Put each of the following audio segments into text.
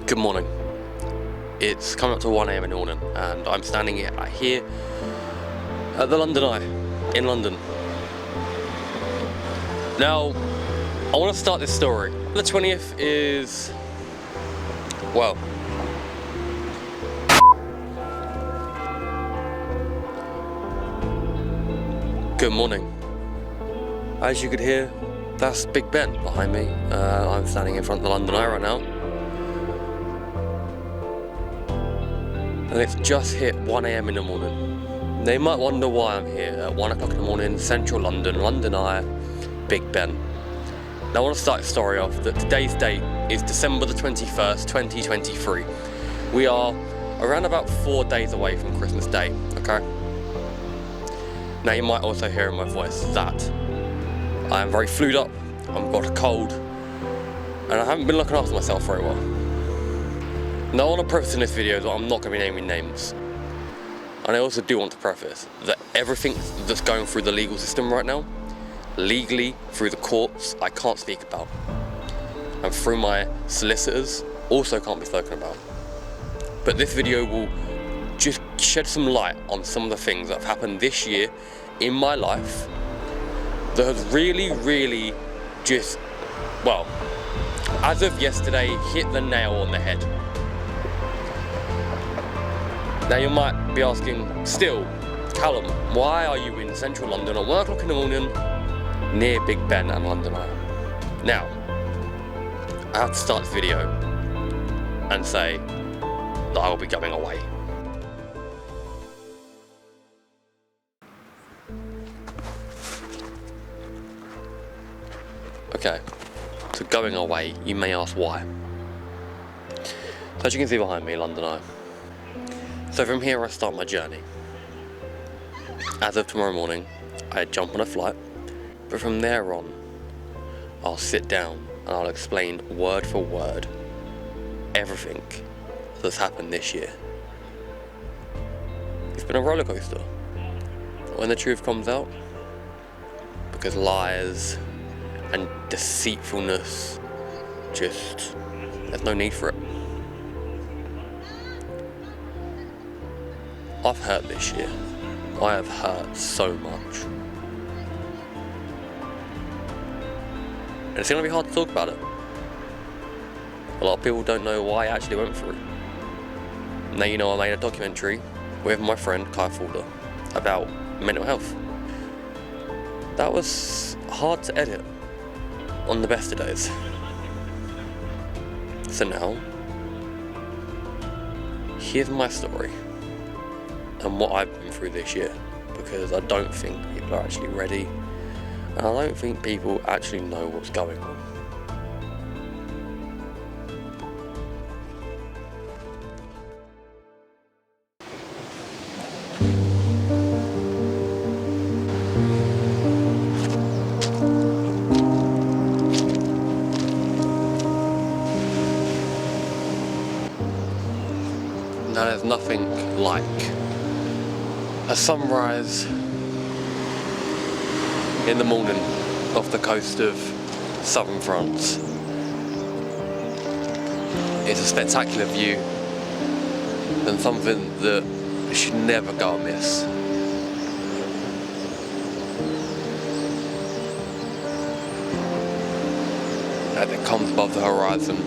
Good morning. It's coming up to 1 AM in the morning and I'm standing here at the London Eye in London. Now, I want to start this story. The 20th is, well, good morning. As you could hear, that's Big Ben behind me. I'm standing in front of the London Eye right now. And it's just hit 1 AM in the morning. They might wonder why I'm here at 1 o'clock in the morning, central London, London Eye, Big Ben. Now I want to start the story off that today's date is December the 21st, 2023. We are around about 4 days away from Christmas Day, okay? Now you might also hear in my voice that I am very flued up, I've got a cold, and I haven't been looking after myself very well. Now I want to preface in this video that I'm not going to be naming names. And I also do want to preface that everything that's going through the legal system right now, legally through the courts, I can't speak about. And through my solicitors, also can't be spoken about. But this video will just shed some light on some of the things that have happened this year in my life that has really just, well, as of yesterday, hit the nail on the head. Now you might be asking, still, Callum, why are you in central London at 1 o'clock in the morning near Big Ben and London Eye? Now, I have to start this video and say that I will be going away. Okay, so going away, you may ask why. So as you can see behind me, London Eye. So from here I start my journey. As of tomorrow morning, I jump on a flight, but from there on, I'll sit down and I'll explain word for word everything that's happened this year. It's been a roller coaster. When the truth comes out, because lies and deceitfulness, there's no need for it. I've hurt this year. I have hurt so much. And it's going to be hard to talk about it. A lot of people don't know what I actually went through. Now you know I made a documentary with my friend Kai Fulder about mental health. That was hard to edit on the best of days. So now, here's my story and what I've been through this year, because I don't think people are actually ready, and I don't think people actually know what's going on. Now there's nothing like a sunrise in the morning off the coast of southern France. It's a spectacular view and something that should never go amiss. As it comes above the horizon,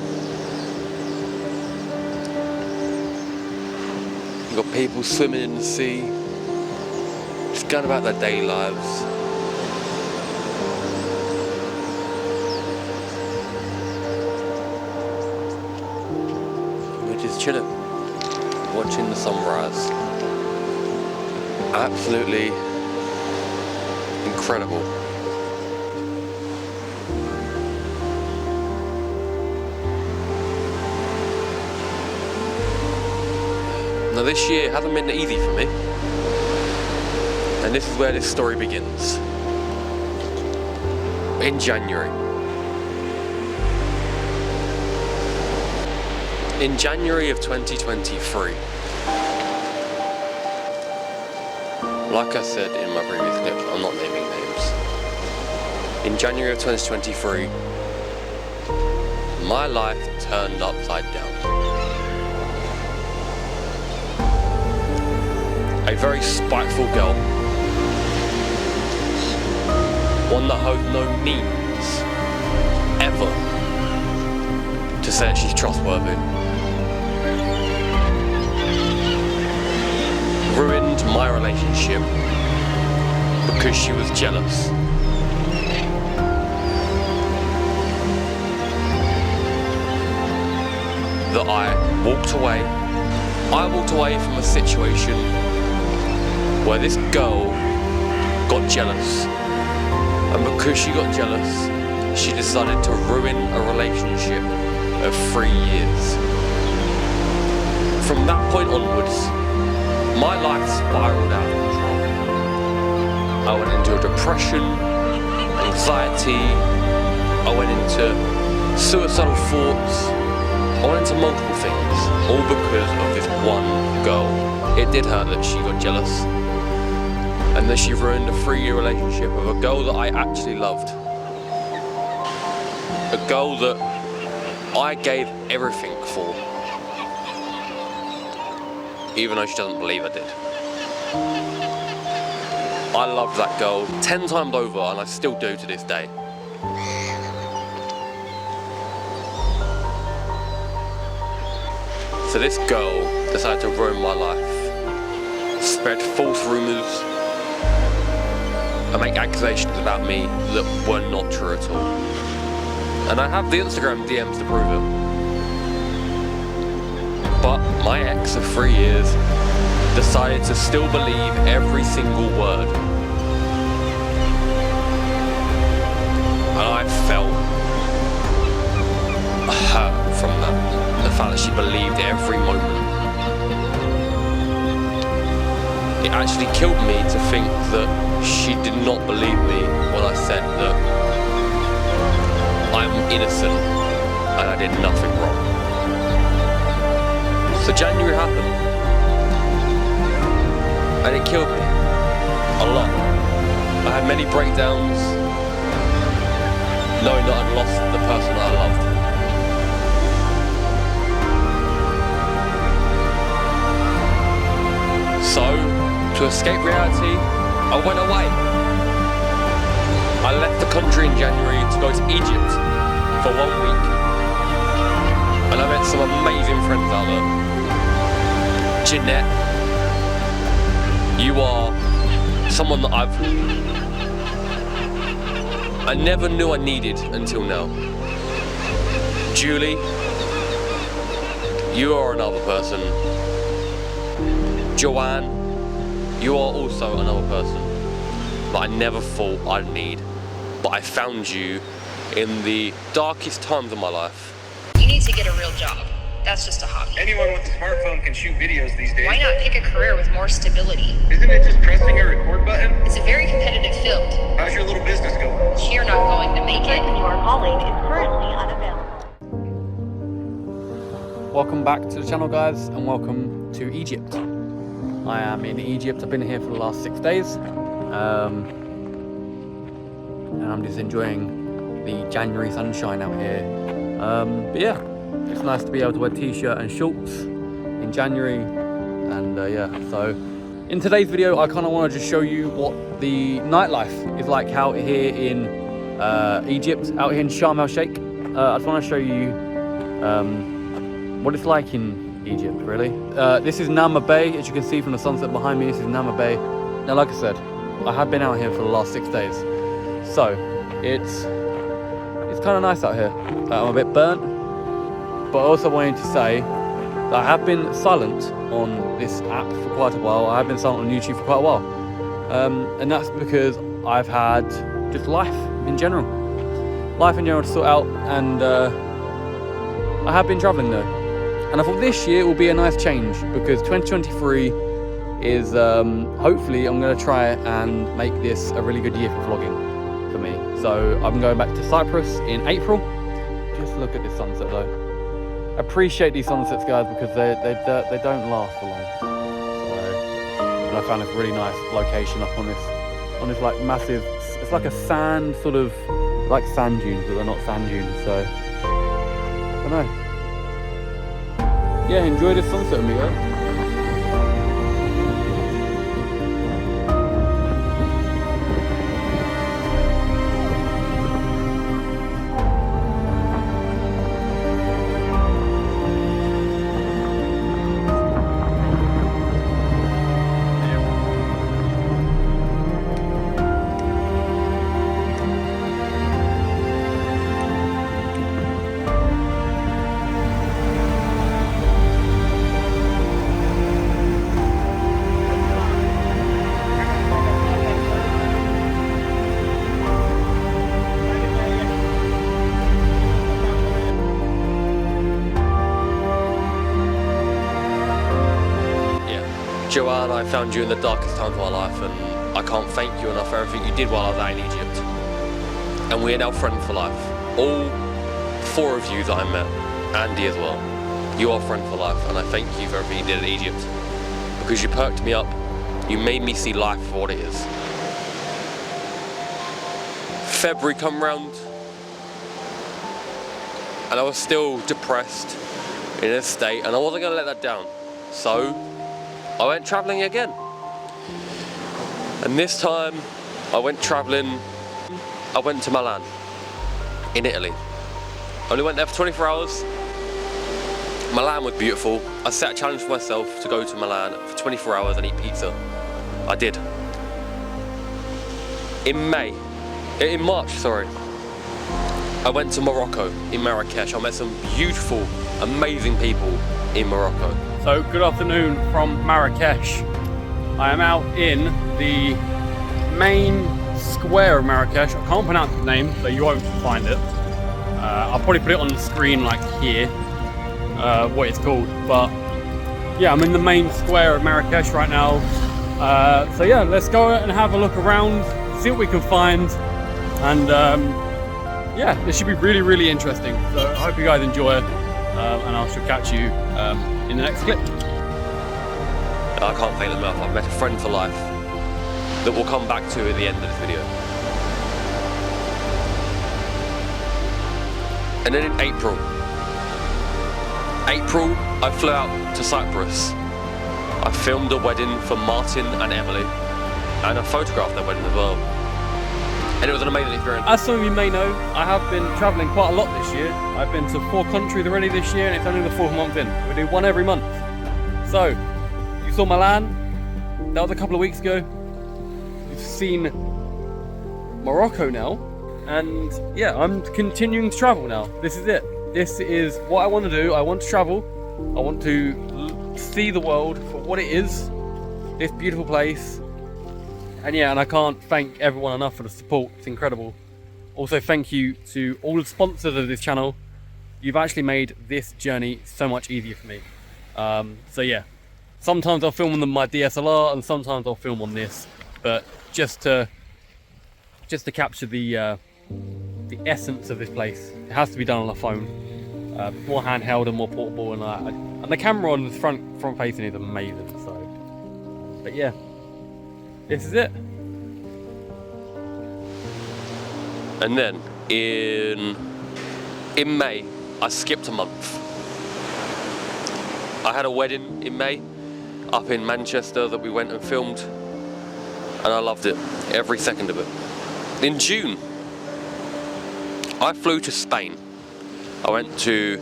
you've got people swimming in the sea, just going about their daily lives. We're just chilling, watching the sunrise. Absolutely incredible. Now this year hasn't been easy for me, and this is where this story begins. In January. In January of 2023, like I said in my previous clip, I'm not naming names. In January of 2023, my life turned upside down. A very spiteful girl. One that holds no means, ever, to say that she's trustworthy. Ruined my relationship because she was jealous. That I walked away from a situation where this girl got jealous, and because she got jealous, she decided to ruin a relationship of 3 years. From that point onwards, my life spiraled out of control. I went into a depression, anxiety, I went into suicidal thoughts, I went into multiple things, all because of this one girl. It did hurt that she got jealous, and that she ruined a 3-year relationship with a girl that I actually loved. A girl that I gave everything for, even though she doesn't believe I did. I loved that girl 10 times over, and I still do to this day. So this girl decided to ruin my life, spread false rumours, and make accusations about me that were not true at all. And I have the Instagram DMs to prove it. But my ex of 3 years decided to still believe every single word. And I felt hurt from that. The fact that she believed every moment. It actually killed me to think that she did not believe me when I said that I'm innocent and I did nothing wrong. So January happened, and it killed me a lot. I had many breakdowns, knowing that I'd lost the person that I loved. So, to escape reality, I went away. I left the country in January to go to Egypt for 1 week. And I met some amazing friends out there. Jeanette, you are someone that I never knew I needed until now. Julie, you are another person. Joanne, you are also another person that I never thought I'd need, but I found you in the darkest times of my life. You need to get a real job. That's just a hobby. Anyone with a smartphone can shoot videos these days. Why not pick a career with more stability? Isn't it just pressing a record button? It's a very competitive field. How's your little business going? You're not going to make it. You are calling is currently unavailable. Welcome back to the channel, guys, and welcome to Egypt. I am in Egypt. I've been here for the last 6 days, and I'm just enjoying the January sunshine out here. But yeah, it's nice to be able to wear t-shirt and shorts in January, and yeah. So in today's video, I kind of want to just show you what the nightlife is like out here in Egypt, out here in Sharm el-Sheikh. I just want to show you what it's like in Egypt, really. This is Nama Bay, as you can see from the sunset behind me. This is Nama Bay. Now, like I said, I have been out here for the last 6 days, so it's kind of nice out here. I'm a bit burnt, but I also wanted to say that I have been silent on this app for quite a while. I have been silent on YouTube for quite a while, and that's because I've had just life in general to sort out, and I have been traveling though. And I thought this year will be a nice change, because 2023 is, hopefully I'm going to try and make this a really good year for vlogging for me. So I'm going back to Cyprus in April. Just look at this sunset though. Appreciate these sunsets, guys, because they don't last for long. So, and I found this really nice location up on this like massive, it's like a sand sort of, like sand dunes, but they're not sand dunes, so I don't know. Yeah, enjoy this sunset with me, guys. Joanne, I found you in the darkest times of my life, and I can't thank you enough for everything you did while I was out in Egypt. And we are now friends for life. All 4 of you that I met, Andy as well. You are friends for life, and I thank you for everything you did in Egypt. Because you perked me up, you made me see life for what it is. February come round, and I was still depressed in a state, and I wasn't going to let that down. So I went travelling again. And this time I went travelling, I went to Milan in Italy. Only went there for 24 hours. Milan was beautiful. I set a challenge for myself to go to Milan for 24 hours and eat pizza. I did. In March, I went to Morocco, in Marrakesh. I met some beautiful, amazing people in Morocco. So, good afternoon from Marrakesh. I am out in the main square of Marrakesh. I can't pronounce the name, so you won't find it. I'll probably put it on the screen like here, what it's called. But yeah, I'm in the main square of Marrakesh right now. So yeah, let's go and have a look around, see what we can find. And yeah, this should be really, really interesting. So I hope you guys enjoy it, and I shall catch you in the next clip. I can't thank them enough. I've met a friend for life that we'll come back to at the end of this video. And then in April, I flew out to Cyprus. I filmed a wedding for Martin and Emily, and I photographed their wedding as well. And it was an amazing experience. As some of you may know, I have been travelling quite a lot this year. I've been to 4 countries already this year, and it's only the 4th month in. We do 1 every month. So, you saw Milan, that was a couple of weeks ago. You've seen Morocco now, and yeah, I'm continuing to travel now. This is it. This is what I want to do. I want to travel. I want to see the world for what it is, this beautiful place. And yeah, and I can't thank everyone enough for the support. It's incredible. Also, thank you to all the sponsors of this channel. You've actually made this journey so much easier for me. So yeah, sometimes I'll film on my DSLR and sometimes I'll film on this, but just to capture the essence of this place, it has to be done on a phone. More handheld and more portable, and the camera on the front facing is amazing. So, but yeah, this is it. And then in May, I skipped a month. I had a wedding in May up in Manchester that we went and filmed, and I loved it, every second of it. In June, I flew to Spain. I went to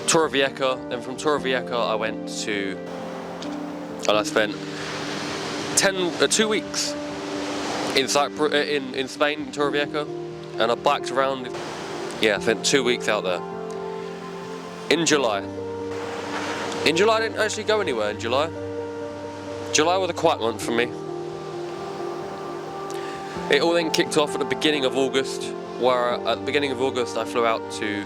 Torrevieja, then from Torrevieja I went to, and I spent 2 weeks in Cyprus, in Spain, Torrevieja, and I biked around. Yeah, I spent 2 weeks out there. In July I didn't actually go anywhere in July. July was a quiet month for me. It all then kicked off at the beginning of August, where at the beginning of August I flew out to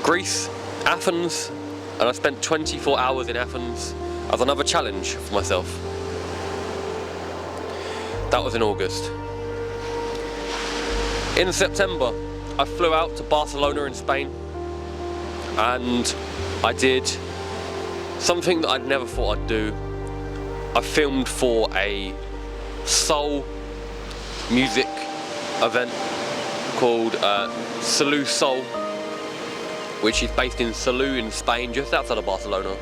Greece, Athens, and I spent 24 hours in Athens as another challenge for myself. That was in August. In September, I flew out to Barcelona in Spain, and I did something that I'd never thought I'd do. I filmed for a soul music event called Salou Soul, which is based in Salou in Spain, just outside of Barcelona.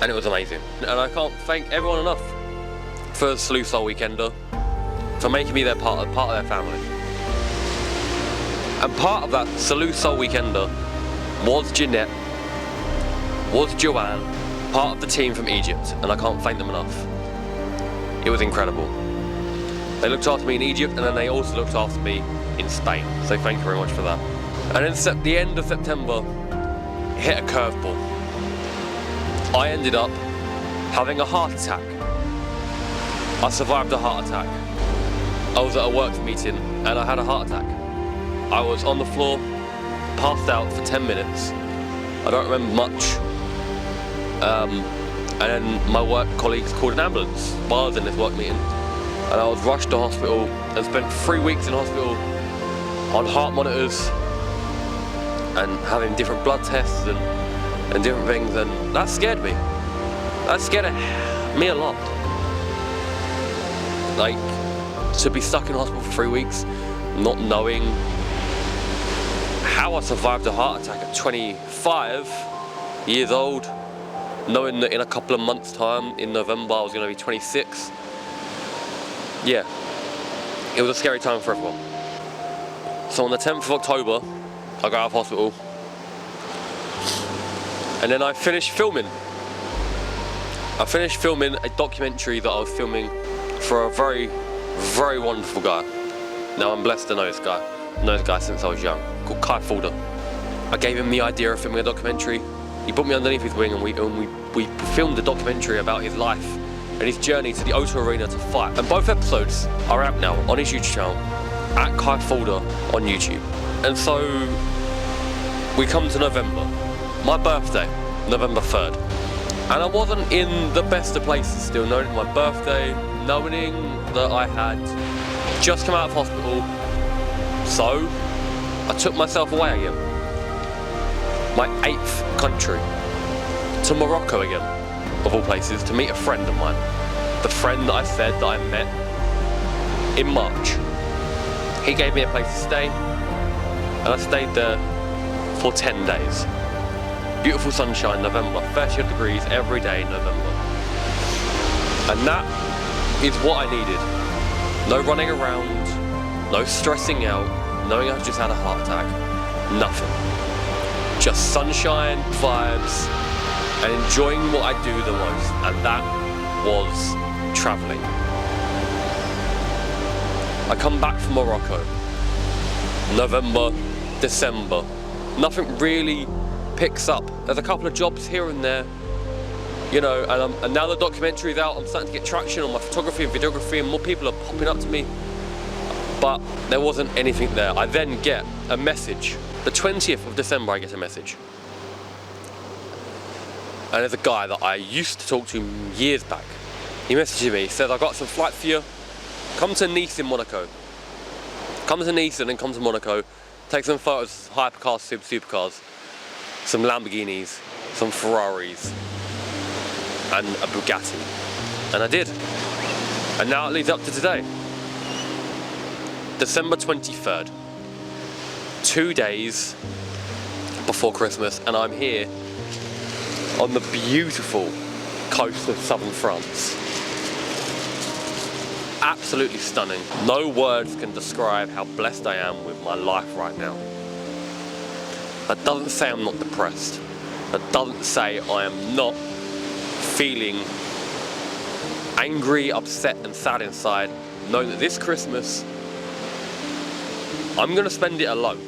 And it was amazing. And I can't thank everyone enough for Salou Soul Weekender, for making me their part of their family. And part of that Salou Soul Weekender was Jeanette, was Joanne, part of the team from Egypt, and I can't thank them enough. It was incredible. They looked after me in Egypt, and then they also looked after me in Spain, so thank you very much for that. And then the end of September hit a curveball. I ended up having a heart attack. I survived a heart attack. I was at a work meeting and I had a heart attack. I was on the floor, passed out for 10 minutes. I don't remember much. And then my work colleagues called an ambulance while I was in this work meeting. And I was rushed to hospital and spent 3 weeks in hospital on heart monitors and having different blood tests and different things, and that scared me. That scared me a lot. Like, to be stuck in hospital for 3 weeks, not knowing how I survived a heart attack at 25 years old, knowing that in a couple of months' time, in November, I was going to be 26. Yeah, it was a scary time for everyone. So on the 10th of October, I got out of hospital, and then I finished filming. I finished filming a documentary that I was filming for a very, very wonderful guy. Now I'm blessed to know this guy. I've known this guy since I was young, called Kai Fulder. I gave him the idea of filming a documentary. He put me underneath his wing, and we filmed a documentary about his life and his journey to the O2 Arena to fight. And both episodes are out now on his YouTube channel, at Kai Fulder on YouTube. And so we come to November, my birthday, November 3rd. And I wasn't in the best of places still, knowing my birthday, knowing that I had just come out of hospital. So I took myself away again. My 8th country, to Morocco again, of all places, to meet a friend of mine. The friend that I said that I met in March. He gave me a place to stay, and I stayed there for 10 days. Beautiful sunshine, November, 30 degrees every day in November. And that is what I needed. No running around, no stressing out, knowing I just had a heart attack, nothing. Just sunshine, vibes, and enjoying what I do the most, and that was travelling. I come back from Morocco, November, December, nothing really picks up. There's a couple of jobs here and there, you know, and now the documentary's out, I'm starting to get traction on my photography and videography, and more people are popping up to me, but there wasn't anything there. I then get a message. The 20th of December, I get a message. And there's a guy that I used to talk to years back. He messages me, he says, I've got some flight for you. Come to Nice in Monaco. Come to Nice and then come to Monaco. Take some photos, hypercars, supercars, some Lamborghinis, some Ferraris, and a Bugatti. And I did. And now it leads up to today. December 23rd. 2 days before Christmas, and I'm here on the beautiful coast of southern France. Absolutely stunning. No words can describe how blessed I am with my life right now. That doesn't say I'm not depressed. That doesn't say I am not feeling angry, upset and sad inside, knowing that this Christmas I'm gonna spend it alone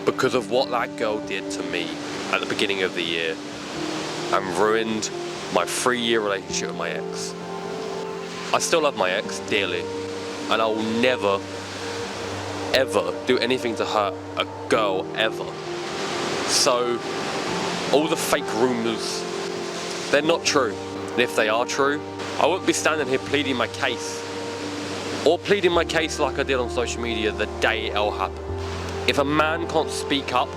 because of what that girl did to me at the beginning of the year and ruined my 3-year relationship with my ex. I still love my ex dearly, and I will never, ever do anything to hurt a girl ever. So, all the fake rumours, they're not true. And if they are true, I wouldn't be standing here pleading my case. Or pleading my case like I did on social media the day it all happened. If a man can't speak up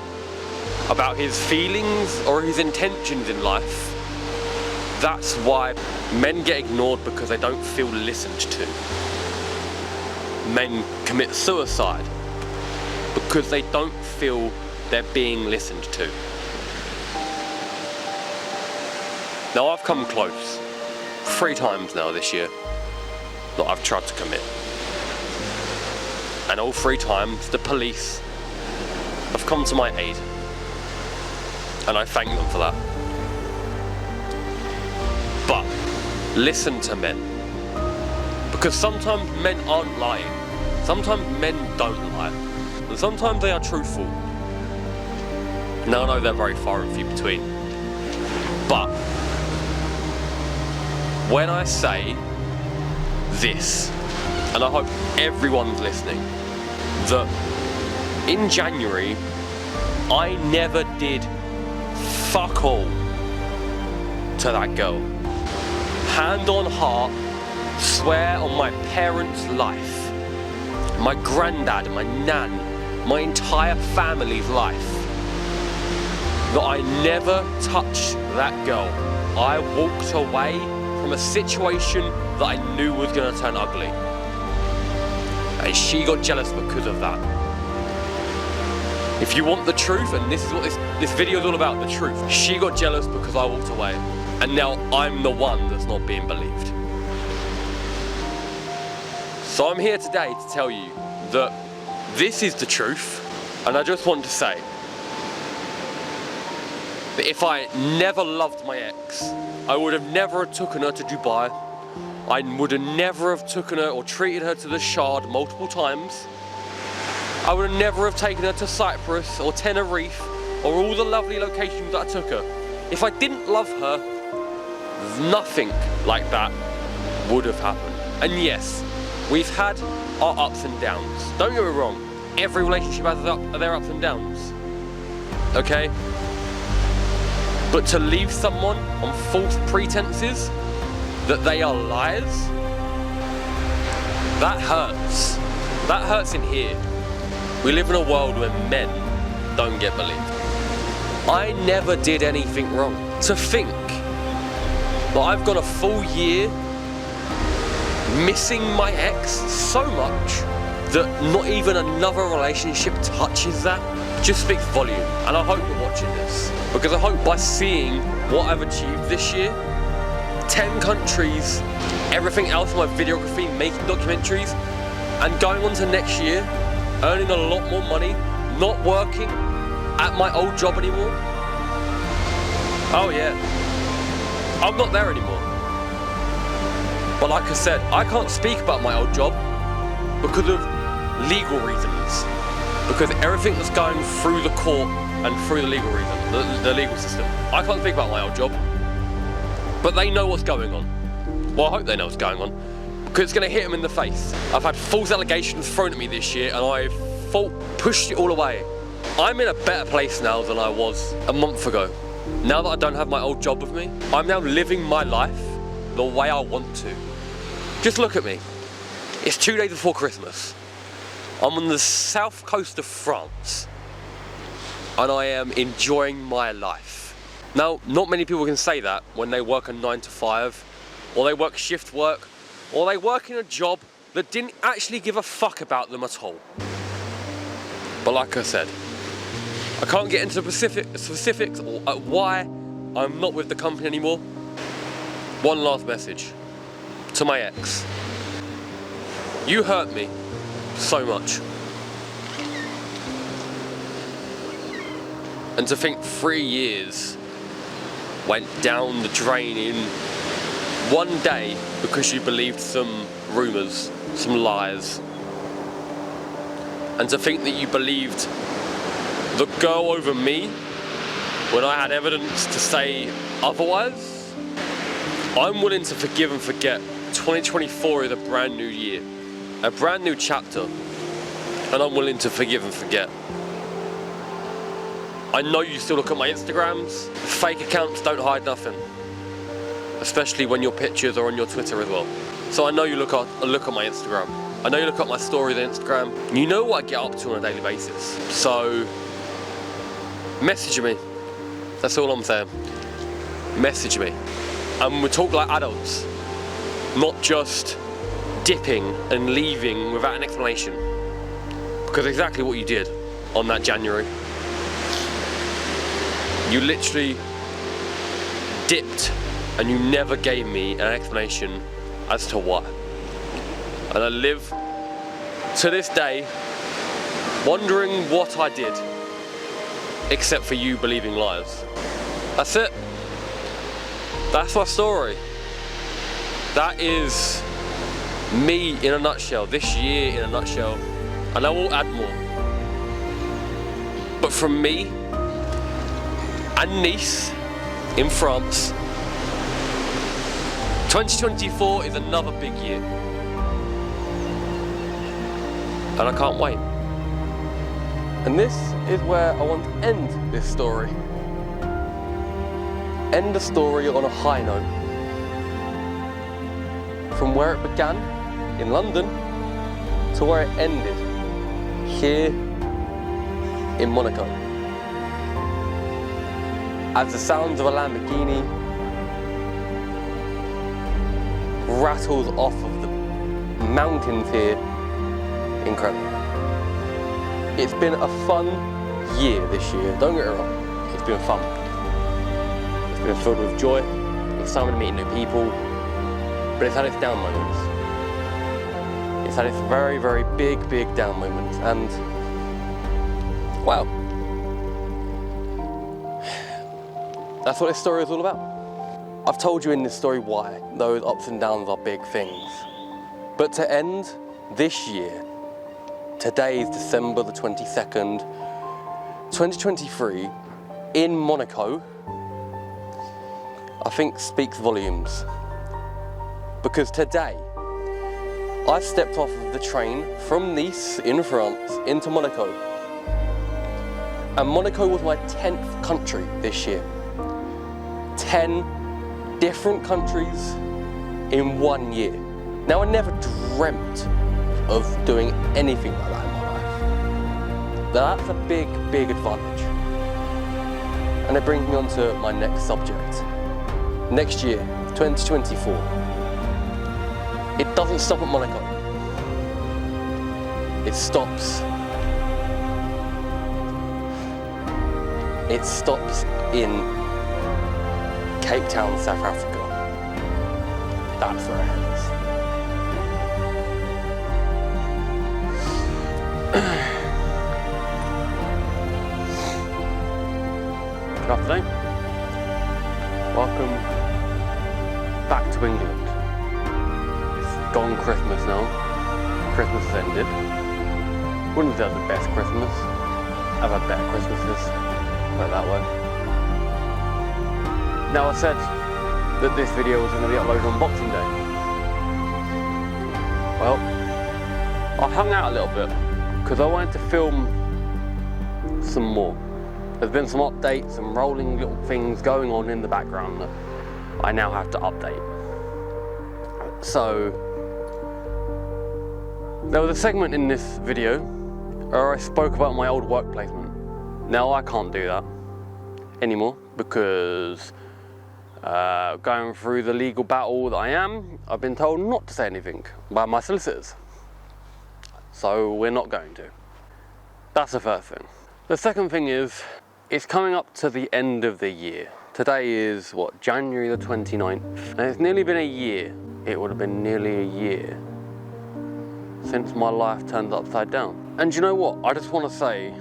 about his feelings or his intentions in life, that's why men get ignored, because they don't feel listened to. Men commit suicide because they don't feel they're being listened to. Now I've come close 3 times now this year that I've tried to commit. And all 3 times the police have come to my aid. And I thank them for that. But listen to men. Because sometimes men aren't lying. Sometimes men don't lie. And sometimes they are truthful. Now I know they're very far and few between. But when I say this, and I hope everyone's listening, that in January I never did fuck all to that girl. hand on heart, swear on my parents' life, my granddad, my nan, my entire family's life, that I never touched that girl. I walked away from a situation that I knew was going to turn ugly. And she got jealous because of that. If you want the truth, and this is what this video is all about, the truth. She got jealous because I walked away. And now I'm the one that's not being believed. So I'm here today to tell you that this is the truth. And I just want to say that if I never loved my ex, I would have never taken her to Dubai. I would have never have taken her or treated her to the Shard multiple times. I would have never have taken her to Cyprus or Tenerife or all the lovely locations that I took her. If I didn't love her, nothing like that would have happened. And yes, we've had our ups and downs. Don't get me wrong, every relationship has their ups and downs. Okay? But to leave someone on false pretenses that they are liars, that hurts. That hurts in here. We live in a world where men don't get believed. I never did anything wrong. To think that I've got a full year missing my ex so much that not even another relationship touches that just speaks volume. And I hope you're watching this, because I hope by seeing what I've achieved this year, 10 countries, everything else, my videography, making documentaries, and going on to next year, earning a lot more money, not working at my old job anymore. Oh yeah, I'm not there anymore. But like I said, I can't speak about my old job because of legal reasons. Because everything that's going through the court and through the legal reason, the legal system. I can't speak about my old job. But they know what's going on. Well, I hope they know what's going on, because it's going to hit them in the face. I've had false allegations thrown at me this year, and I've pushed it all away. I'm in a better place now than I was a month ago. Now that I don't have my old job with me, I'm now living my life the way I want to. Just look at me. It's 2 days before Christmas. I'm on the south coast of France, and I am enjoying my life. Now, not many people can say that when they work a 9 to 5, or they work shift work, or they work in a job that didn't actually give a fuck about them at all. But like I said, I can't get into specifics or why I'm not with the company anymore. One last message to my ex. You hurt me so much. And to think 3 years went down the drain in one day because you believed some rumours, some lies. And to think that you believed the girl over me when I had evidence to say otherwise. I'm willing to forgive and forget. 2024 is a brand new year, a brand new chapter, and I'm willing to forgive and forget. I know you still look at my Instagrams. Fake accounts don't hide nothing, especially when your pictures are on your Twitter as well. So I know you look at my Instagram. I know you look at my stories on Instagram. You know what I get up to on a daily basis. So message me. That's all I'm saying. Message me. And we talk like adults, not just dipping and leaving without an explanation. Because exactly what you did on that January. You literally dipped and you never gave me an explanation as to why. And I live to this day wondering what I did, except for you believing lies. That's it. That's my story. That is me in a nutshell, this year in a nutshell, and I will add more. But from me and Nice in France, 2024 is another big year. And I can't wait. And this is where I want to end this story. End the story on a high note. from where it began in London to where it ended here in Monaco. As the sounds of a Lamborghini rattles off of the mountains here in Crete. It's been a fun year this year, don't get me wrong, it's been fun. It's been filled with joy, excitement to meeting new people, but it's had its down moments. It's had its very, very big down moments, and wow. That's what this story is all about. I've told you in this story why those ups and downs are big things. But to end this year, today is December the 22nd, 2023, in Monaco, I think speaks volumes. Because today, I stepped off of the train from Nice in France into Monaco. And Monaco was my 10th country this year. 10 different countries in 1 year. Now, I never dreamt of doing anything like that in my life. That's a big advantage. And it brings me on to my next subject. Next year, 2024, it doesn't stop at Monaco. It stops in Cape Town, South Africa. That's where it ends. Good afternoon. Welcome back to England. It's gone Christmas now. Christmas has ended. Wouldn't have the best Christmas. I've had better Christmases, put it that way. Now, I said that this video was going to be uploaded on Boxing Day. Well, I hung out a little bit because I wanted to film some more. There's been some updates, some rolling little things going on in the background that I now have to update. So, there was a segment in this video where I spoke about my old work placement. Now, I can't do that anymore because going through the legal battle that I am, I've been told not to say anything by my solicitors. So we're not going to. That's the first thing. The second thing is, it's coming up to the end of the year. Today is, what, January the 29th? And it's nearly been a year. It would have been nearly a year since my life turned upside down. And you know what? I just want to say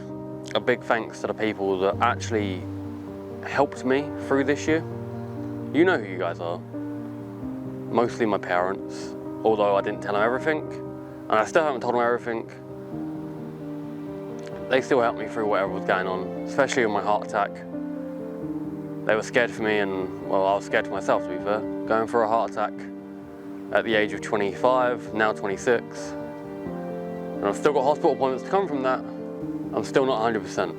a big thanks to the people that actually helped me through this year. You know who you guys are. Mostly my parents, although I didn't tell them everything, and I still haven't told them everything. They still helped me through whatever was going on, especially with my heart attack. They were scared for me, and well, I was scared for myself, to be fair. Going through a heart attack at the age of 25, now 26. And I've still got hospital appointments to come from that. I'm still not 100%.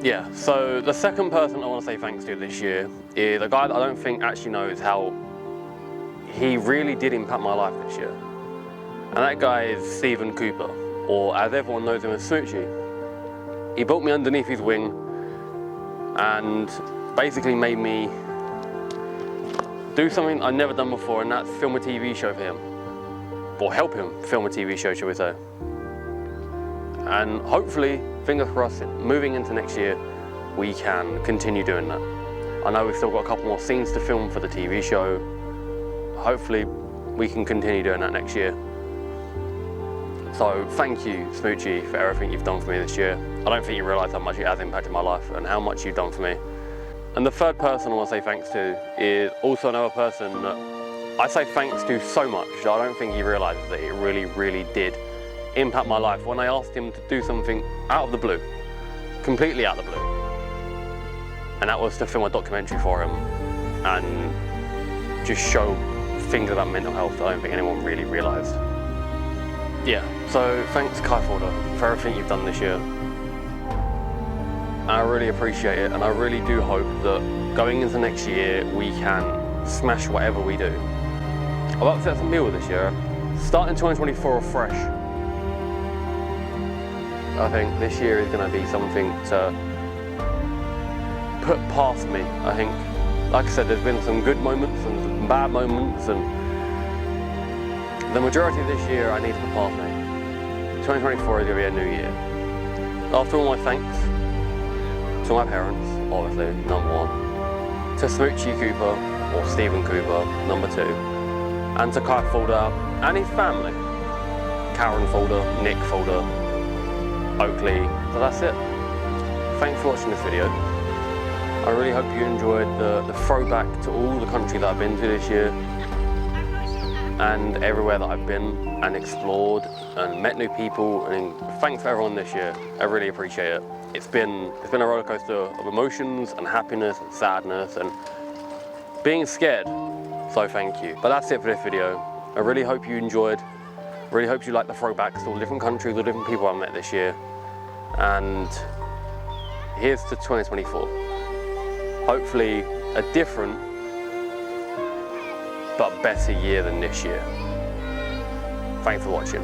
Yeah, so the second person I want to say thanks to this year is a guy that I don't think actually knows how he really did impact my life this year. And that guy is Stephen Cooper, or as everyone knows him as Smoochie. He built me underneath his wing and basically made me do something I'd never done before, and that's film a TV show for him. Or help him film a TV show, shall we say. And hopefully, fingers crossed, moving into next year, we can continue doing that. I know we've still got a couple more scenes to film for the TV show. Hopefully, we can continue doing that next year. So thank you, Smoochie, for everything you've done for me this year. I don't think you realise how much it has impacted my life and how much you've done for me. And the third person I want to say thanks to is also another person that I say thanks to so much that I don't think he realises that it really did impact my life when I asked him to do something out of the blue, completely out of the blue. And that was to film a documentary for him and just show things about mental health that I don't think anyone really realised. Yeah, so thanks Kai Forder for everything you've done this year. I really appreciate it, and I really do hope that going into next year we can smash whatever we do. I've upset some people this year. Starting 2024 fresh. I think this year is going to be something to put past me, I think. Like I said, there's been some good moments and some bad moments, and the majority of this year I need to put past me. 2024 is going to be a new year. After all my thanks to my parents, obviously, number one, to Smoochie Cooper, or Stephen Cooper, number two, and to Kai Fulder and his family, Karen Fulder, Nick Fulder, Oakley, so that's it. Thanks for watching this video. I really hope you enjoyed the throwback to all the countries that I've been to this year, and everywhere that I've been and explored and met new people, and thanks for everyone this year. I really appreciate it. It's been a roller coaster of emotions and happiness and sadness and being scared, so thank you. But that's it for this video. I really hope you enjoyed. Really hope you like the throwbacks to all different countries, all different people I've met this year. And here's to 2024. Hopefully a different but better year than this year. Thanks for watching.